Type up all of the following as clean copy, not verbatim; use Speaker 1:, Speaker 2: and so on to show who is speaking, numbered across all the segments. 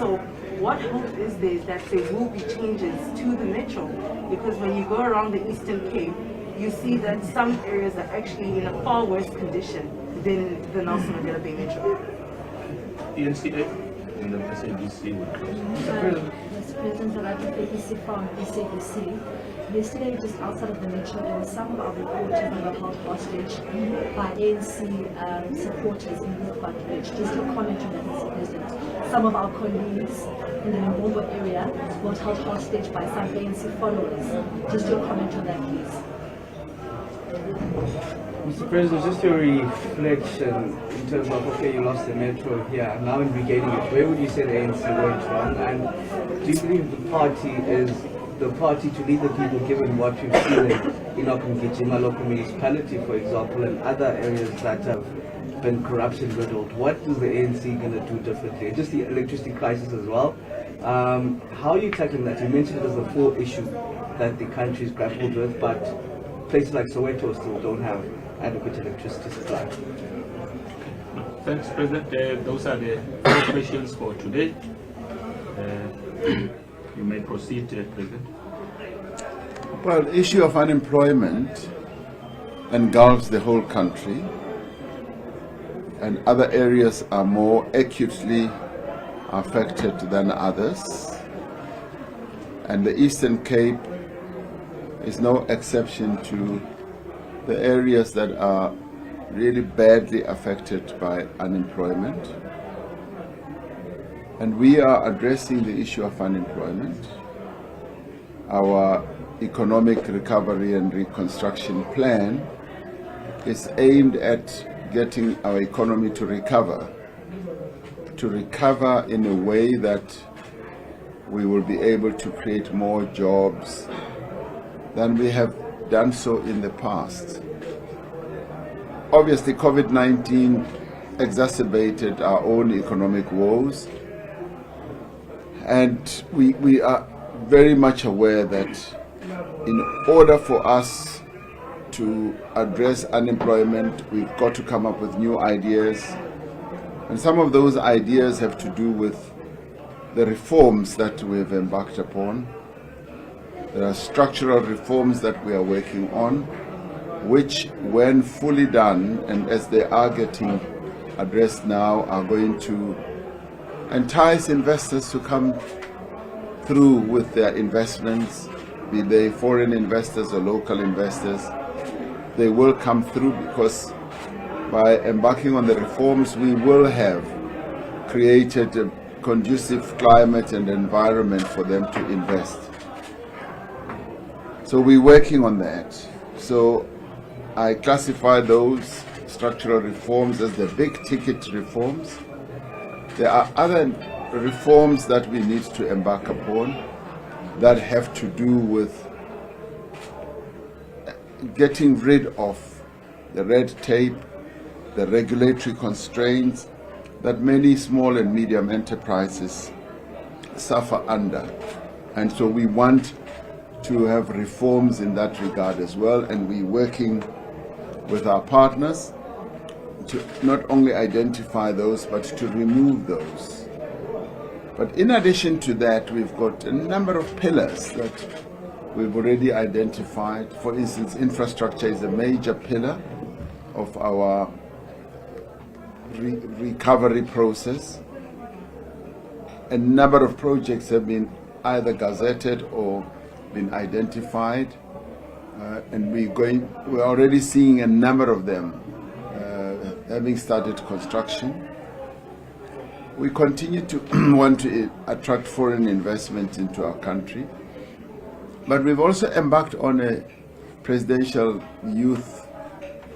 Speaker 1: So what hope is there that there will be changes to the metro? Because when you go around the Eastern Cape, you see that some areas are actually in a far worse condition than the Nelson Mandela Bay Metro.
Speaker 2: ENCA in the SABC.
Speaker 3: Mr. President, I'd like to BBC from SABC. Yesterday, just outside of the metro, there were some of our reporters that were held hostage by ANC supporters in Youth Bridge. Just a comment on that, Mr. President. Some of our colleagues in the Mbongo area were held hostage by some ANC followers. Just your comment on that, please.
Speaker 4: Mr. President, just your reflection in terms of, okay, you lost the metro here, now in regaining it, where would you say the ANC went wrong? And do you believe the party is the party to lead the people, given what we've seen in Okungijima local municipality, for example, and other areas that have been corruption riddled? What is the ANC going to do differently? Just the electricity crisis as well. How are you tackling that? You mentioned it as a full issue that the country is grappled with, but places like Soweto still don't have adequate electricity supply.
Speaker 2: Thanks, President. Those are the 4 questions for today. You may proceed, President.
Speaker 5: Well, the issue of unemployment engulfs the whole country, and other areas are more acutely affected than others. And the Eastern Cape is no exception to the areas that are really badly affected by unemployment. And we are addressing the issue of unemployment. Our economic recovery and reconstruction plan is aimed at getting our economy to recover in a way that we will be able to create more jobs than we have done so in the past. Obviously, COVID-19 exacerbated our own economic woes, and we are very much aware that in order for us to address unemployment, we've got to come up with new ideas, and some of those ideas have to do with the reforms that we've embarked upon. There are structural reforms that we are working on, which, when fully done, and as they are getting addressed now, are going to entice investors to come through with their investments, be they foreign investors or local investors. They will come through because by embarking on the reforms, we will have created a conducive climate and environment for them to invest. So we're working on that. So I classify those structural reforms as the big ticket reforms. There are other reforms that we need to embark upon that have to do with getting rid of the red tape, the regulatory constraints that many small and medium enterprises suffer under. And so we want to have reforms in that regard as well, and we're working with our partners to not only identify those but to remove those. But in addition to that, we've got a number of pillars that we've already identified. For instance, infrastructure is a major pillar of our recovery process. A number of projects have been either gazetted or been identified, and we're already seeing a number of them having started construction. We continue to want to attract foreign investment into our country, but we've also embarked on a presidential youth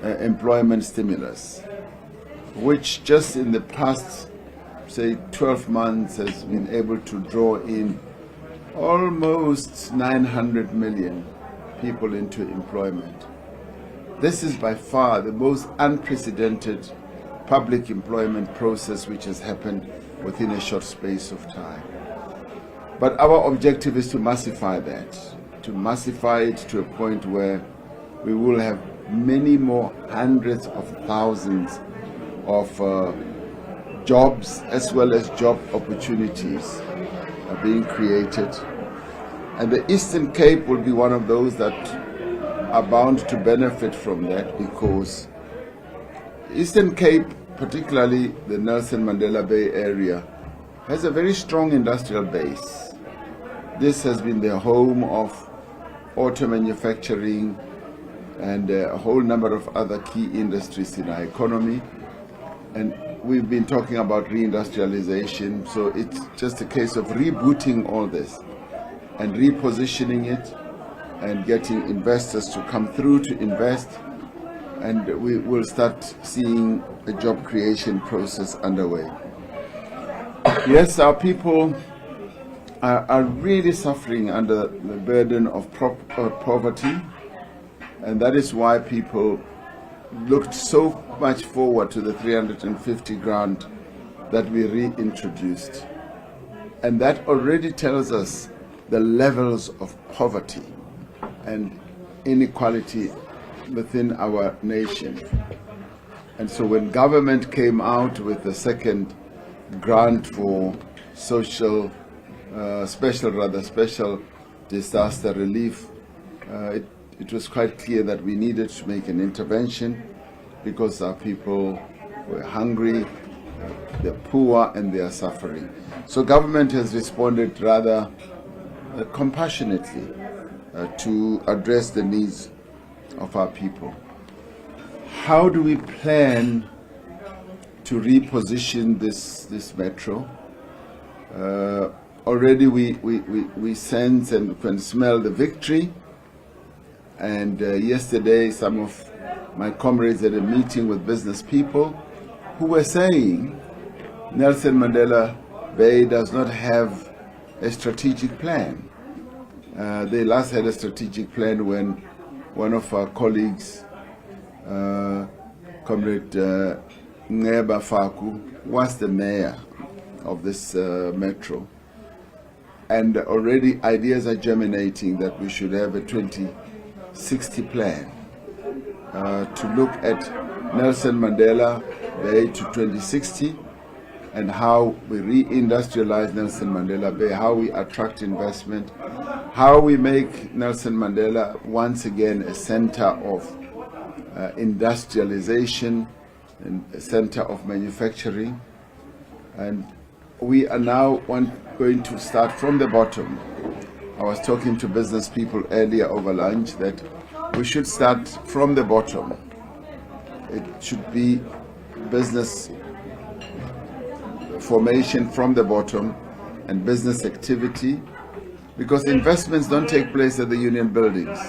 Speaker 5: employment stimulus, which just in the past, say, 12 months has been able to draw in almost 900 million people into employment. This is by far the most unprecedented public employment process which has happened within a short space of time. But our objective is to massify that, to massify it to a point where we will have many more hundreds of thousands of jobs as well as job opportunities are being created. And the Eastern Cape will be one of those that are bound to benefit from that, because Eastern Cape, particularly the Nelson Mandela Bay area, has a very strong industrial base. This has been the home of auto manufacturing and a whole number of other key industries in our economy. And we've been talking about reindustrialization, so it's just a case of rebooting all this and repositioning it and getting investors to come through to invest, and we will start seeing a job creation process underway. Yes, our people are really suffering under the burden of poverty, and that is why people looked so much forward to the 350 grant that we reintroduced. And that already tells us the levels of poverty and inequality within our nation. And so when government came out with the second grant for special disaster relief, it was quite clear that we needed to make an intervention, because our people were hungry, they're poor, and they are suffering. So government has responded rather compassionately to address the needs of our people. How do we plan to reposition this metro? Already we sense and can smell the victory. And yesterday, some of my comrades had a meeting with business people who were saying Nelson Mandela Bay does not have a strategic plan. They last had a strategic plan when one of our colleagues, Comrade Ngeba Faku, was the mayor of this metro. And already ideas are germinating that we should have a 2060 plan to look at Nelson Mandela Bay to 2060 and how we reindustrialize Nelson Mandela Bay, how we attract investment, how we make Nelson Mandela once again a center of industrialization and a center of manufacturing. And we are now going to start from the bottom. I was talking to business people earlier over lunch that we should start from the bottom. It should be business formation from the bottom and business activity, because investments don't take place at the union buildings.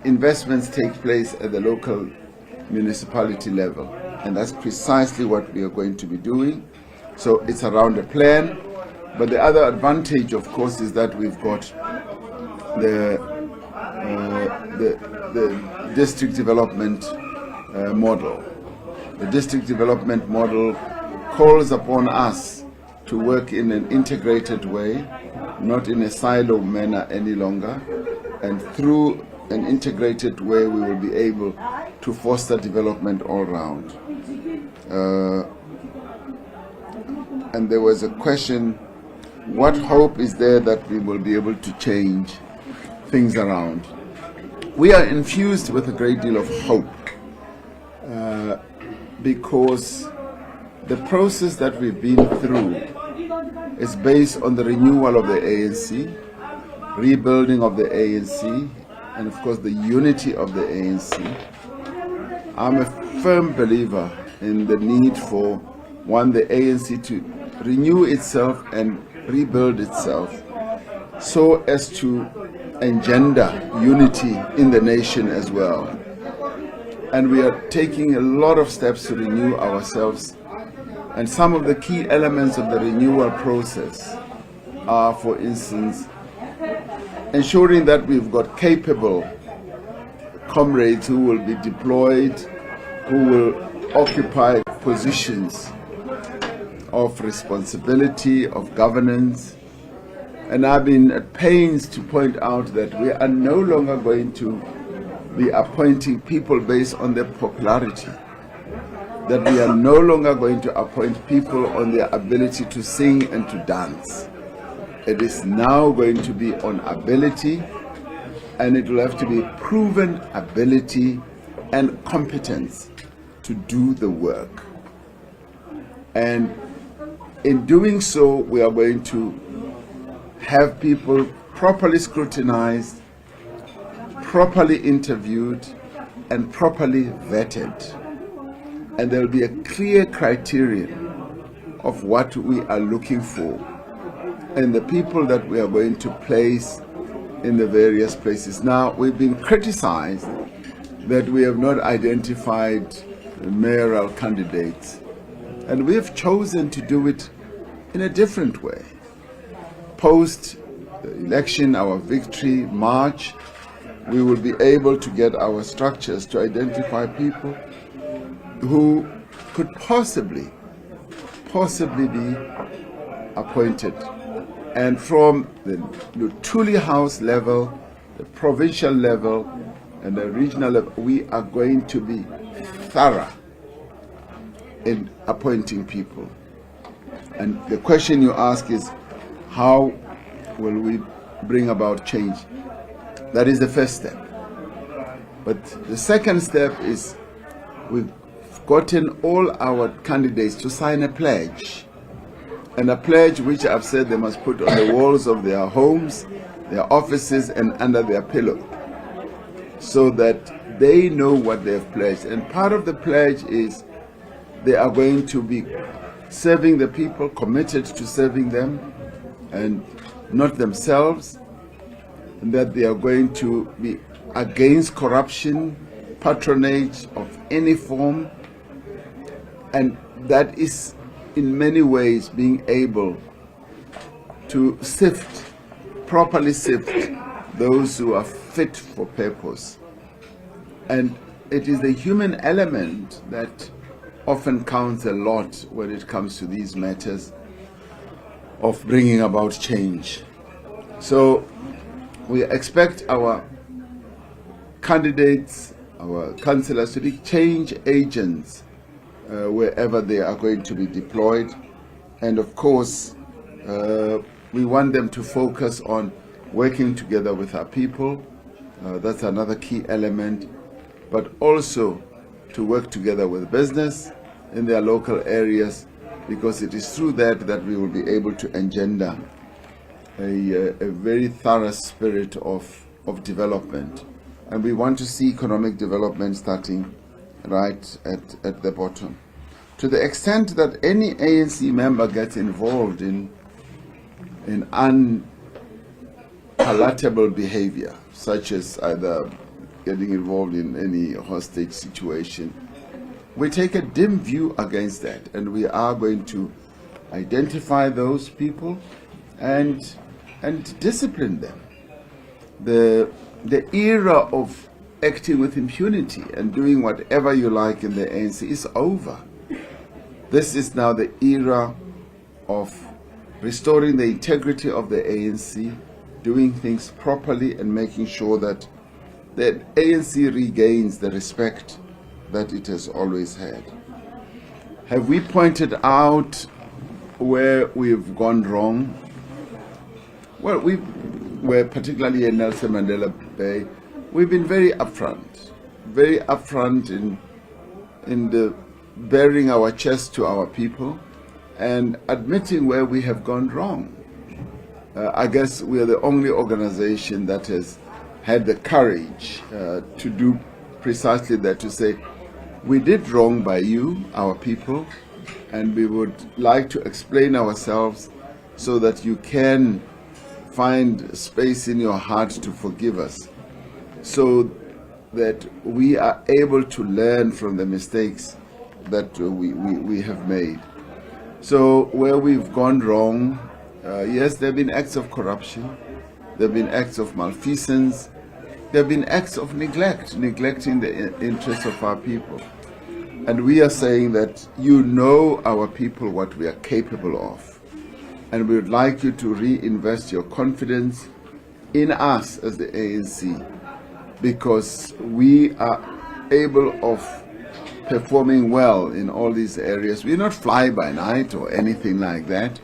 Speaker 5: Investments take place at the local municipality level, and that's precisely what we are going to be doing. So it's around a plan, but the other advantage, of course, is that we've got the district development model. The district development model calls upon us to work in an integrated way, not in a silo manner any longer, and through an integrated way we will be able to foster development all round. And there was a question, what hope is there that we will be able to change things around? We are infused with a great deal of hope because the process that we've been through is based on the renewal of the ANC, rebuilding of the ANC, and of course the unity of the ANC. I'm a firm believer in the need for, one, the ANC to renew itself and rebuild itself so as to engender unity in the nation as well. And we are taking a lot of steps to renew ourselves. And some of the key elements of the renewal process are, for instance, ensuring that we've got capable comrades who will be deployed, who will occupy positions of responsibility, of governance. And I've been at pains to point out that we are no longer going to be appointing people based on their popularity. that we are no longer going to appoint people on their ability to sing and to dance. It is now going to be on ability, and it will have to be proven ability and competence to do the work. And in doing so, we are going to have people properly scrutinized, properly interviewed, and properly vetted. And there will be a clear criterion of what we are looking for and the people that we are going to place in the various places. Now, we've been criticized that we have not identified mayoral candidates, and we have chosen to do it in a different way. Post the election, our victory march, we will be able to get our structures to identify people who could possibly be appointed. And from the Lutuli House level, the provincial level, and the regional level, we are going to be thorough in appointing people. And the question you ask is, how will we bring about change? That is the first step. But the second step is we've gotten all our candidates to sign a pledge. And a pledge which I've said they must put on the walls of their homes, their offices, and under their pillow, so that they know what they have pledged. And part of the pledge is they are going to be serving the people, committed to serving them, and not themselves, and that they are going to be against corruption, patronage of any form, and that is in many ways being able to properly sift those who are fit for purpose. And it is the human element that often counts a lot when it comes to these matters of bringing about change. So we expect our candidates, our councillors, to be change agents wherever they are going to be deployed. And of course, we want them to focus on working together with our people. That's another key element. But also to work together with business in their local areas, because it is through that that we will be able to engender a very thorough spirit of development. And we want to see economic development starting right at the bottom. To the extent that any ANC member gets involved in unpalatable behavior, such as either getting involved in any hostage situation, we take a dim view against that, and we are going to identify those people and discipline them. The era of acting with impunity and doing whatever you like in the ANC is over. This is now the era of restoring the integrity of the ANC, doing things properly, and making sure that the ANC regains the respect that it has always had. Have we pointed out where we've gone wrong? Well, we're particularly in Nelson Mandela Bay, we've been very upfront in the bearing our chest to our people and admitting where we have gone wrong. I guess we are the only organization that has had the courage to do precisely that, to say, we did wrong by you, our people, and we would like to explain ourselves so that you can find space in your heart to forgive us, so that we are able to learn from the mistakes that we have made. So where we've gone wrong, yes, there have been acts of corruption, there have been acts of malfeasance, there have been acts of neglecting the interests of our people. And we are saying that you know our people what we are capable of. And we would like you to reinvest your confidence in us as the ANC, because we are able of performing well in all these areas. We're not fly by night or anything like that.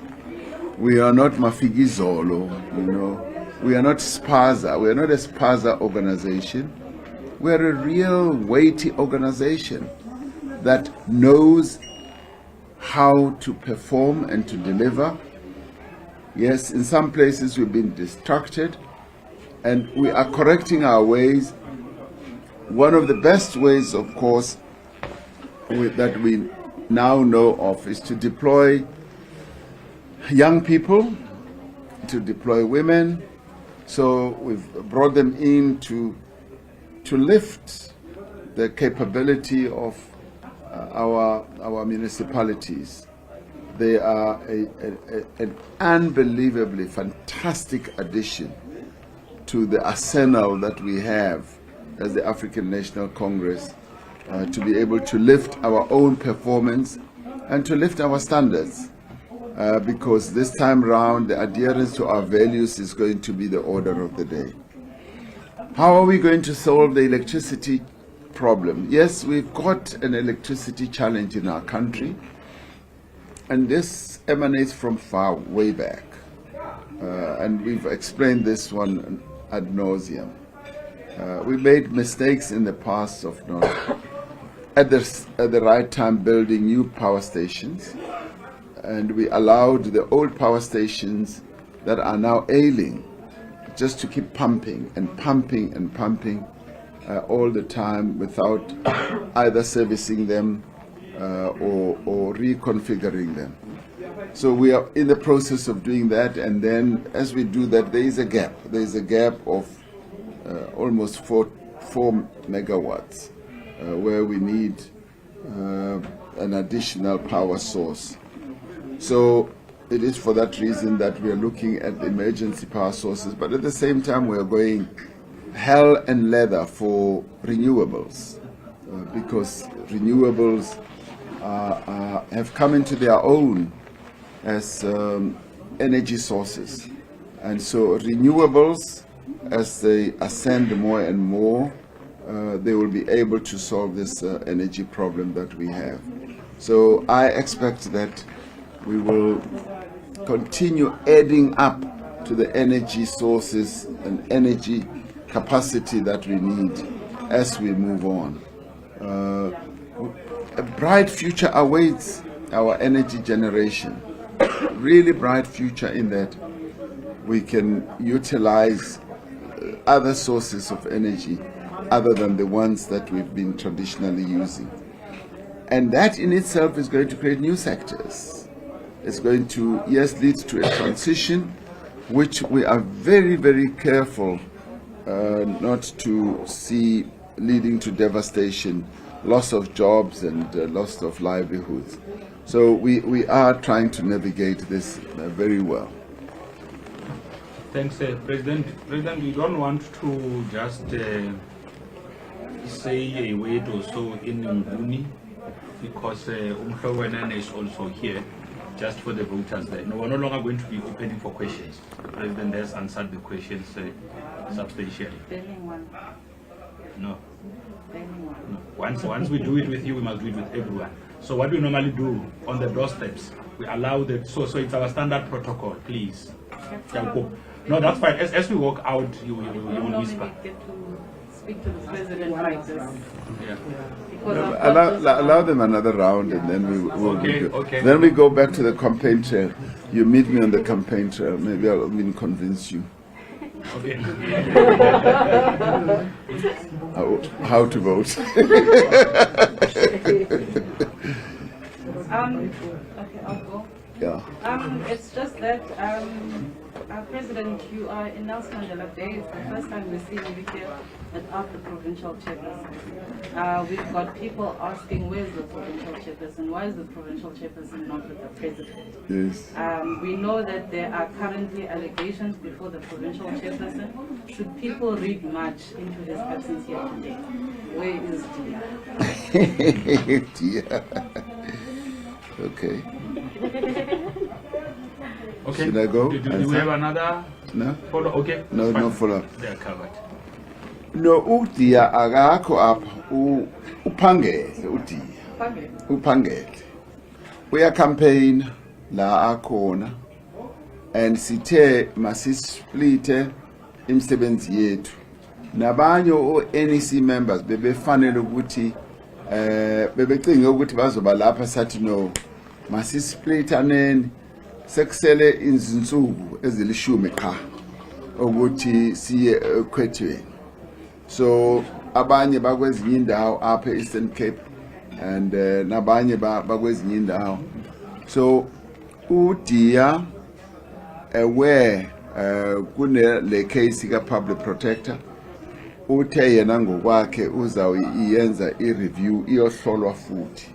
Speaker 5: We are not Mafigizolo, you know. We are not Spaza. We are not a Spaza organization. We are a real weighty organization that knows how to perform and to deliver. Yes, in some places we've been distracted, and we are correcting our ways. One of the best ways, of course, that we now know of is to deploy young people, to deploy women. So we've brought them in to lift the capability of our municipalities. They are an unbelievably fantastic addition to the arsenal that we have as the African National Congress, to be able to lift our own performance and to lift our standards, because this time round the adherence to our values is going to be the order of the day. How are we going to solve the electricity problem? Yes, we've got an electricity challenge in our country, and this emanates from far way back, and we've explained this one ad nauseum. We made mistakes in the past of not at the right time building new power stations, and we allowed the old power stations that are now ailing just to keep pumping and pumping and pumping all the time without either servicing them or reconfiguring them. So we are in the process of doing that, and then as we do that, there is a gap. There is a gap of almost 4 megawatts where we need an additional power source. So it is for that reason that we are looking at emergency power sources, but at the same time we are going hell and leather for renewables, because renewables have come into their own as energy sources. And so renewables, as they ascend more and more, they will be able to solve this energy problem that we have. So I expect that we will continue adding up to the energy sources and energy capacity that we need as we move on. A bright future awaits our energy generation. Really bright future in that we can utilize other sources of energy other than the ones that we've been traditionally using. And that in itself is going to create new sectors. It's going to, yes, lead to a transition which we are very, very careful not to see leading to devastation, loss of jobs and loss of livelihoods. So we are trying to navigate this very well.
Speaker 2: Thanks, President. President, we don't want to just say a word or so in Nguni, because Umhlowenen is also here, just for the voters there. No, we're no longer going to be opening for questions. The President has answered the questions substantially. No. No. Once we do it with you, we must do it with everyone. So what we normally do on the doorsteps, we allow the, so it's our standard protocol, please. No, that's fine. As we walk out, you will whisper.
Speaker 1: We get to speak to the president like this.
Speaker 2: Yeah.
Speaker 5: Allow them another round, and then we will.
Speaker 2: Okay.
Speaker 5: Then we go back to the campaign trail. You meet me on the campaign trail. Maybe I'll convince you.
Speaker 2: Okay.
Speaker 5: How to vote.
Speaker 1: Okay, I'll go.
Speaker 5: Yeah.
Speaker 1: It's just that, President, you are in Nelson Mandela Day. It's the first time we're seeing you here at the provincial chairperson. We've got people asking, where's the provincial chairperson? Why is the provincial chairperson not with the president?
Speaker 5: Yes.
Speaker 1: We know that there are currently allegations before the provincial chairperson. Should people read much into his absence here today? Where is Dia?
Speaker 5: Dia. Okay.
Speaker 2: Okay.
Speaker 5: Should I go?
Speaker 2: Do we have another?
Speaker 5: No?
Speaker 2: Follow? Okay.
Speaker 5: No,
Speaker 2: fine.
Speaker 5: no follow-up.
Speaker 2: They are covered.
Speaker 5: No, uDiya akakho apha, uphangele uDiya. Uphangele. Uya campaign la akhona and sithe masisplite imisebenzi yethu. Nabanye o-NEC members bebefanele ukuthi bebecinge ukuthi bazoba lapha sathi no masisplithaneni sekusele izinsuku ezilishumi qha ukuthi siye ekhwethweni. So abanye bakwezinye indawo apha eEastern Cape and nabanye bakwezinye indawo. So uDiya aware kune le case ka public protector uthe yena ngokwakhe uzayenza i-review iyohlolwa futhi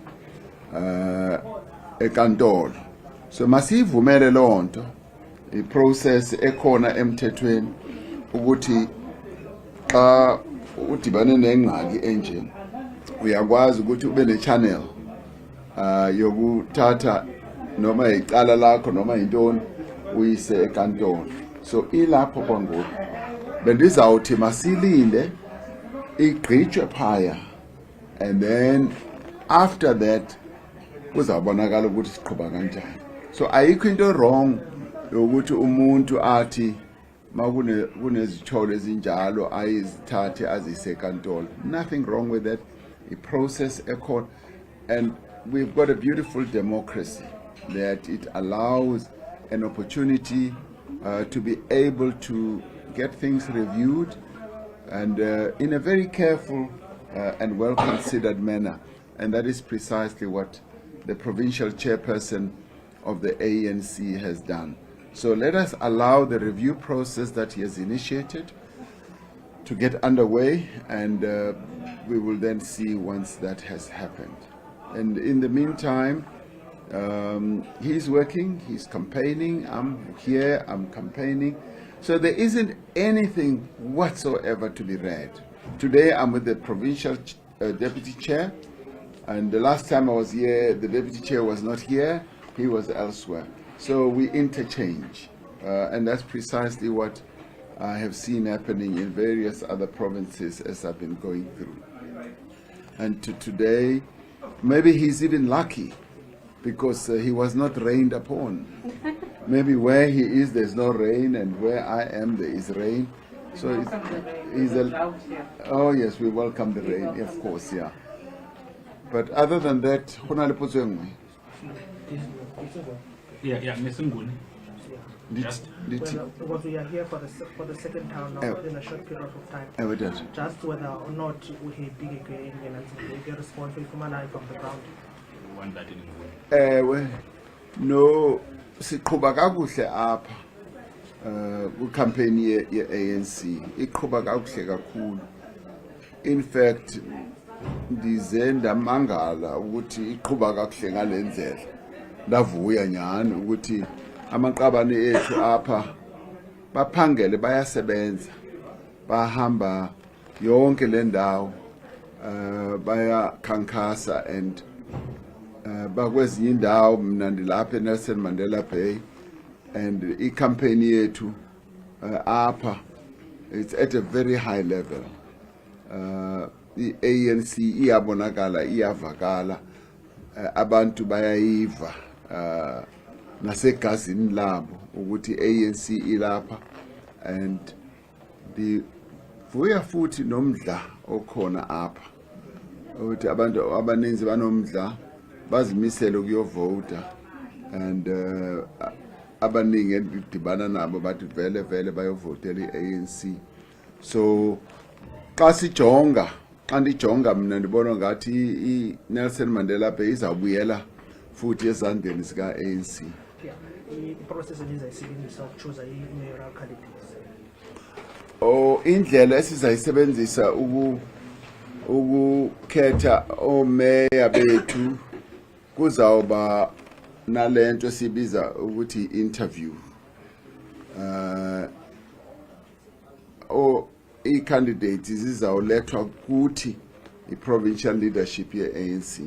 Speaker 5: enkantolo. So masivumele lonto i-process ekhona emthethweni ukuthi xa udibane nengxaki enje uyakwazi ukuthi ube ne-channel yokuthatha noma icala lakho noma intoni uyise enkantolo. So ilapho kwangoku bendizawuthi masilinde igqitshwe phaya and then after that kuzawubonakala ukuthi siqhuba kanjani. So ayikho into wrong yokuthi umuntu athi kunezitholo ezinjalo ayizithathe azise enkantolo. Nothing wrong with that. A process ekhona, and we've got a beautiful democracy that it allows an opportunity to be able to get things reviewed and in a very careful and well-considered manner. And that is precisely what the provincial chairperson of the ANC has done. So let us allow the review process that he has initiated to get underway, and we will then see once that has happened. And in the meantime, he's working, he's campaigning, I'm here, I'm campaigning. So there isn't anything whatsoever to be read. Today I'm with the provincial deputy chair, and the last time I was here, the deputy chair was not here, he was elsewhere. So we interchange, and that's precisely what I have seen happening in various other provinces as I've been going through. And today, maybe he's even lucky because he was not rained upon. Maybe where he is, there's no rain, and where I am, there is rain. So oh yes, we welcome the rain, of course, yeah. But other than that,
Speaker 2: yeah, Mr. Nguni.
Speaker 6: Because we are here for the second time now in a short period of time. Just whether or not we have big we get response from the ground.
Speaker 2: Want that in
Speaker 5: no, siqhuba kakuhle apha ku-campaign ye-ANC iqhuba kakuhle kakhulu. In fact, ndize ndamangala ukuthi iqhuba kakuhle ngalendlela. Ndavuya nyani ukuthi amaqabane ethu apha baphangele bayasebenza, bahamba yonke le ndawo bayakhankasa and bakwezinye indawo. Mna ndilapha eNelson Mandela Bay, and i-campaign yethu apha it's at a very high level. I-ANC iyabonakala, iyavakala, abantu bayayiva nasegazini labo ukuthi ANC ilapha, and ndivuya futhi nomdla okhona apha ukuthi abantu abaninzi banomdla bazimisele ukuyovota, and abaningi endidibana nabo bathi vele bayovotela i-ANC. So xa ndijonga mna ndibona ngathi i-Nelson Mandela Bay izawubuyela futhi ezandleni zika-ANC.
Speaker 6: I-process enizayisebenzisa ukuchoose i-mayoral candidates.
Speaker 5: Indlela esizayisebenzisa ukukhetha omeya bethu kuzawuba nalento esibiza ukuthi interview. I-candidates zizawulethwa kuthi i-provincial leadership ye-ANC.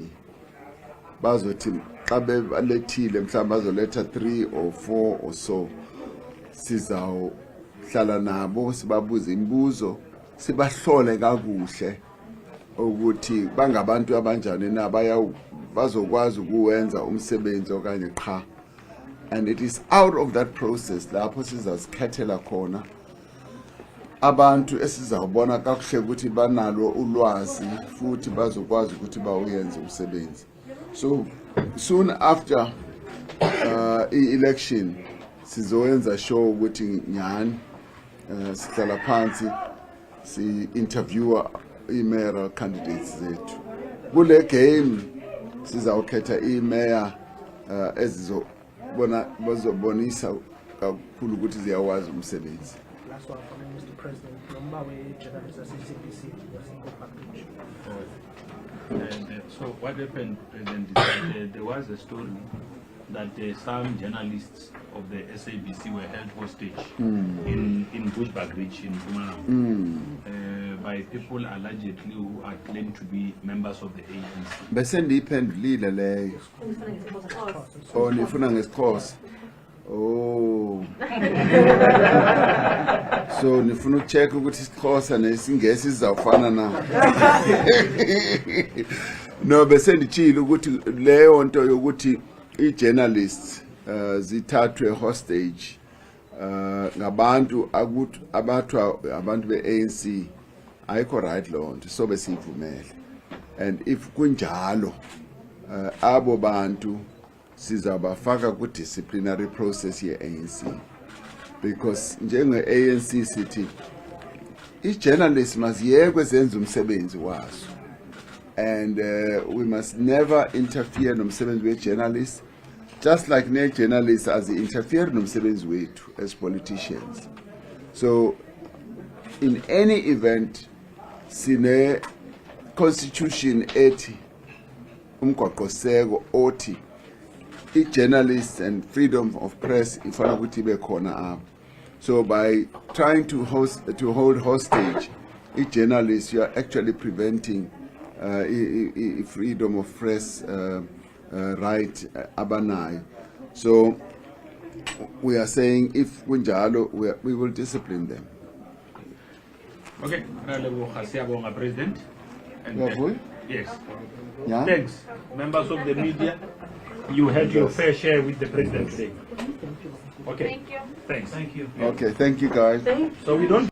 Speaker 5: Bazothi xa belethile mhlawumbe bazoletha 3 or 4 or so, sizawuhlala nabo sibabuze imibuzo sibahlole kakuhle ukuthi bangabantu abanjani na bazokwazi ukuwenza umsebenzi okanye qha. And it is out of that process lapho sizazikhethela khona abantu esizawubona kakuhle ukuthi banalo ulwazi futhi bazokwazi ukuthi bawuyenze umsebenzi. So soon after election sizoyenza sure ukuthi nyani sihlala phansi si-interviewer i-mayoral candidates zethu. Kule game sizawukhetha i-mayor bazobonisa kakhulu ukuthi ziyawazi umsebenzi.
Speaker 6: Last one from Mr. President. Number where journalists at CBC was in package.
Speaker 2: So what happened, President, is that there was a story that some journalists of the SABC were held hostage in Bushbuck Ridge in Mpumalanga by people allegedly who are claimed to be members of the ANC.
Speaker 5: Besendiyiphendulile leyo. Oh, nifuna ngesiXhosa. Oh. So nifuna ucheck ukuthi isiXhosa nesingesi sizawufana na. No, besenditshilo ukuthi leyo nto yokuthi i-journalists zithathwe hostage ngabantu abathwa abantu be-ANC ayikho right loo nto, so besiyivumele. And if kunjalo abo bantu sizabafaka ku-disciplinary process ye-ANC, because njenge-ANC sithi i-journalists maziyekwe zenze umsebenzi wazo, and we must never interfere nomsebenzi we-journalists, just like ne-journalists azi-interfere nomsebenzi wethu as politicians. So in any event sine constitution ethi umgwaqoseko othi i-journalists and freedom of press ifana ukuthi ibe khona apho. So by trying to hold hostage i-journalists, you are actually preventing freedom of press right abanayo. So we are saying if kunjalo we will discipline them.
Speaker 2: Okay, President. And, yes.
Speaker 5: Yeah?
Speaker 2: Thanks, members of the media. You had your fair share with the president today. Okay.
Speaker 7: Thank you.
Speaker 2: Thanks.
Speaker 7: Thank you.
Speaker 5: Okay, thank you guys.
Speaker 2: So we don't